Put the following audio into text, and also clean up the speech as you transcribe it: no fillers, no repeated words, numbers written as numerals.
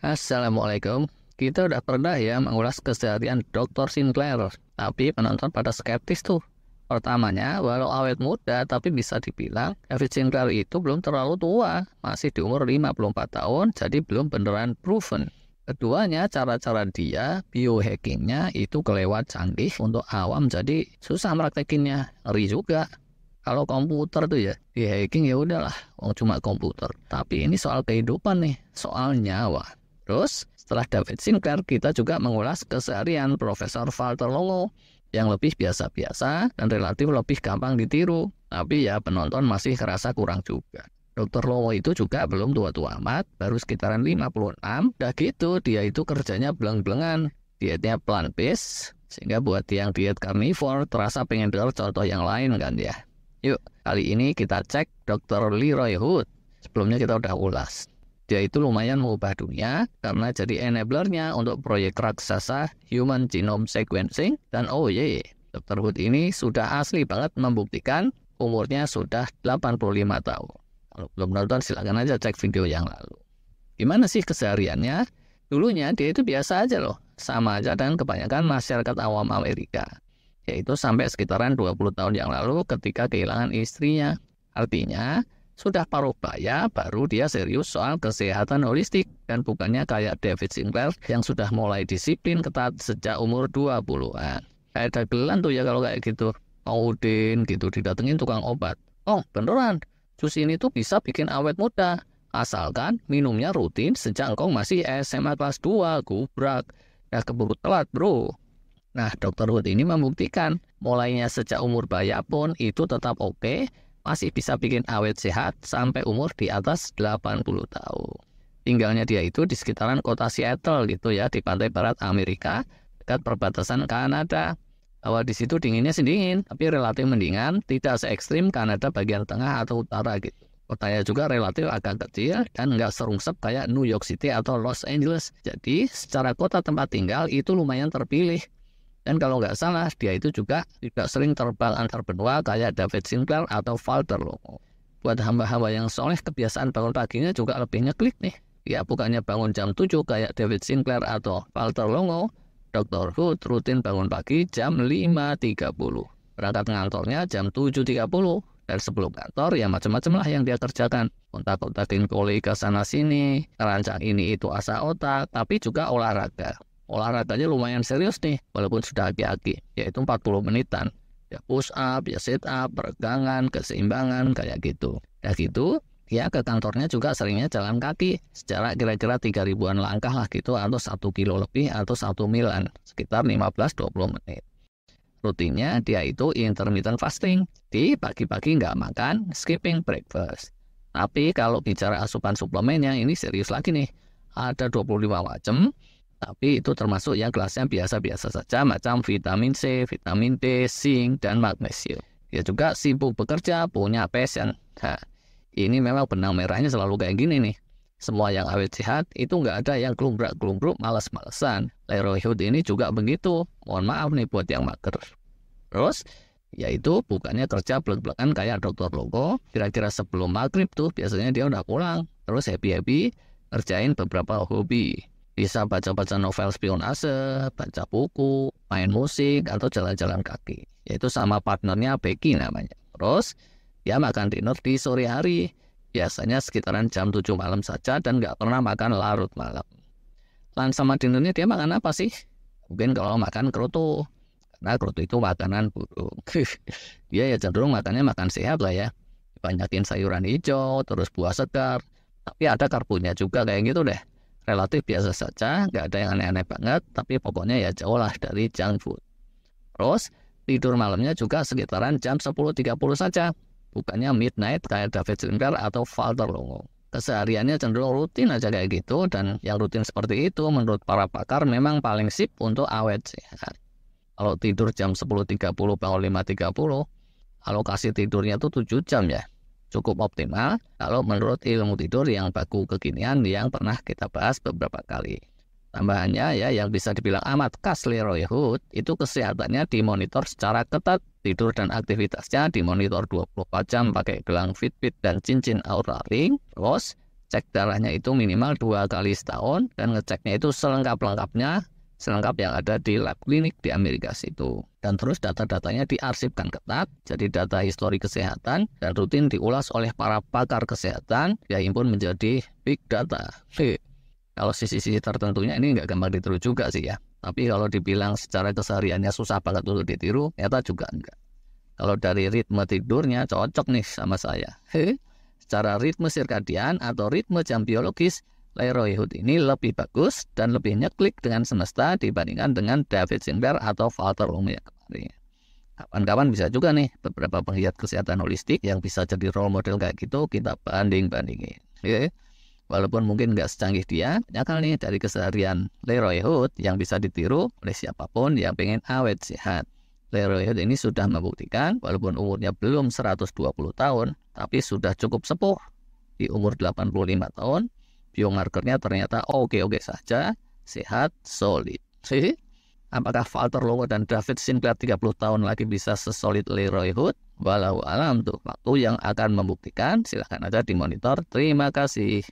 Assalamualaikum. Kita udah pernah ya mengulas keseharian Dr. Sinclair, tapi penonton pada skeptis tuh. Pertamanya, walau awet muda, tapi bisa dibilang David Sinclair itu belum terlalu tua, masih di umur 54 tahun, jadi belum beneran proven. Keduanya, cara-cara dia, biohackingnya itu kelewat canggih untuk awam, jadi susah praktekinnya, ngeri juga. Kalau komputer tuh ya, di hacking ya udahlah, cuma komputer. Tapi ini soal kehidupan nih, soal nyawa. Terus, setelah David Sinclair, kita juga mengulas keseharian Profesor Walter Longo yang lebih biasa-biasa dan relatif lebih gampang ditiru. Tapi ya penonton masih kerasa kurang juga. Dr. Longo itu juga belum tua-tua amat, baru sekitaran 56. Udah gitu, dia itu kerjanya beleng-belengan. Dietnya plant-based, sehingga buat yang diet carnivore terasa pengen dengar contoh yang lain kan ya. Yuk, kali ini kita cek Dr. Leroy Hood. Sebelumnya kita udah ulas. Dia itu lumayan mengubah dunia karena jadi enablernya untuk proyek raksasa Human Genome Sequencing. Dan oh ye, Dr. Hood ini sudah asli banget membuktikan umurnya sudah 85 tahun. Kalau belum nonton silakan aja cek video yang lalu. Gimana sih kesehariannya? Dulunya dia itu biasa aja loh. Sama aja dengan kebanyakan masyarakat awam Amerika. Yaitu sampai sekitaran 20 tahun yang lalu ketika kehilangan istrinya. Artinya, sudah paruh baya baru dia serius soal kesehatan holistik. Dan bukannya kayak David Sinclair yang sudah mulai disiplin ketat sejak umur 20-an. Kayak dagelan tuh ya kalau kayak gitu. Maudin gitu didatengin tukang obat. Oh beneran, jus ini tuh bisa bikin awet muda. Asalkan minumnya rutin sejak engkau masih SMA kelas 2, gubrak. Nah keburu telat bro. Nah, Dr. Hood ini membuktikan mulainya sejak umur baya pun itu tetap oke, masih bisa bikin awet sehat sampai umur di atas 80 tahun. Tinggalnya dia itu di sekitaran kota Seattle gitu ya, di pantai barat Amerika, dekat perbatasan Kanada. Bahwa di situ dinginnya sih dingin, tapi relatif mendingan, tidak se-ekstrim Kanada bagian tengah atau utara gitu. Kotanya juga relatif agak kecil dan nggak serungsep kayak New York City atau Los Angeles. Jadi, secara kota tempat tinggal itu lumayan terpilih. Dan kalau nggak salah, dia itu juga tidak sering terbang antar benua kayak David Sinclair atau Walter Longo. Buat hamba-hamba yang soleh, kebiasaan bangun paginya juga lebih ngeklik nih. Ya bukannya bangun jam 7 kayak David Sinclair atau Walter Longo, Dr. Hood rutin bangun pagi jam 5.30. Berangkat ngantornya jam 7.30. Dan sebelum kantor ya macam-macam lah yang dia kerjakan. Kontak-kontakin kolega sana-sini, rancang ini itu asa otak, tapi juga olahraga. Olahraganya lumayan serius nih, walaupun sudah aki-aki, yaitu 40 menitan. Ya push up, ya sit up, peregangan, keseimbangan, kayak gitu. Ya gitu, ya ke kantornya juga seringnya jalan kaki, secara kira-kira 3.000-an langkah lah gitu, atau 1 kilo lebih, atau 1 milan, sekitar 15-20 menit. Rutinnya dia itu intermittent fasting, di pagi-pagi nggak makan, skipping breakfast. Tapi kalau bicara asupan suplemennya, ini serius lagi nih, ada 25 macam. Tapi itu termasuk yang kelasnya biasa-biasa saja macam vitamin C, vitamin D, zinc, dan magnesium. Dia juga sibuk bekerja, punya passion. Nah, ini memang benang merahnya selalu kayak gini nih. Semua yang awet sehat itu nggak ada yang gelumbrak-gelumbruk malas-malesan. Leroy Hood ini juga begitu. Mohon maaf nih buat yang mager. Terus, yaitu bukannya kerja belak-belakan kayak Dr. Longo. Kira-kira sebelum maghrib tuh biasanya dia udah pulang. Terus happy-happy ngerjain beberapa hobi. Bisa baca-baca novel spionase, baca buku, main musik, atau jalan-jalan kaki. Yaitu sama partnernya Becky namanya. Terus, dia makan dinner di sore hari. Biasanya sekitaran jam 7 malam saja dan nggak pernah makan larut malam. Lunch sama dinernya dia makan apa sih? Mungkin kalau makan kroto. Karena kroto itu makanan burung. Dia ya cenderung makannya makan sehat lah ya. Banyakin sayuran hijau, terus buah segar. Tapi ada karbonya juga kayak gitu deh. Relatif biasa saja, nggak ada yang aneh-aneh banget, tapi pokoknya ya jauh lah dari junk food. Terus, tidur malamnya juga sekitaran jam 10.30 saja, bukannya midnight kayak David Sinclair atau Walter Longo. Kesehariannya cenderung rutin aja kayak gitu, dan yang rutin seperti itu menurut para pakar memang paling sip untuk awet sehat. Kalau tidur jam 10.30, bangun 5.30, alokasi tidurnya tuh 7 jam ya. Cukup optimal kalau menurut ilmu tidur yang baku kekinian yang pernah kita bahas beberapa kali. Tambahannya ya yang bisa dibilang amat khas Leroy Hood itu kesehatannya dimonitor secara ketat. Tidur dan aktivitasnya dimonitor 24 jam pakai gelang Fitbit dan cincin Oura Ring. Terus cek darahnya itu minimal 2 kali setahun, dan ngeceknya itu selengkap-lengkapnya, selengkap yang ada di lab klinik di Amerika situ. Dan terus data-datanya diarsipkan ketat, jadi data histori kesehatan, dan rutin diulas oleh para pakar kesehatan, yang pun menjadi big data. Kalau sisi-sisi tertentunya ini nggak gampang ditiru juga sih ya. Tapi kalau dibilang secara kesehariannya susah banget untuk ditiru, ternyata juga enggak. Kalau dari ritme tidurnya cocok nih sama saya. Secara ritme sirkadian atau ritme jam biologis, Leroy Hood ini lebih bagus dan lebih nyeklik dengan semesta dibandingkan dengan David Sinclair atau Walter Longo yang kemarin. Kapan-kapan bisa juga nih beberapa penggiat kesehatan holistik yang bisa jadi role model kayak gitu kita banding-bandingin. Walaupun mungkin nggak secanggih dia, banyak hal nih dari keseharian Leroy Hood yang bisa ditiru oleh siapapun yang pengen awet sehat. Leroy Hood ini sudah membuktikan walaupun umurnya belum 120 tahun, tapi sudah cukup sepuh. Di umur 85 tahun, biomarkernya ternyata oke-oke saja, sehat, solid. Apakah Walter Longo dan David Sinclair 30 tahun lagi bisa sesolid Leroy Hood? Walau alam tuh, waktu yang akan membuktikan. Silahkan aja dimonitor. Terima kasih.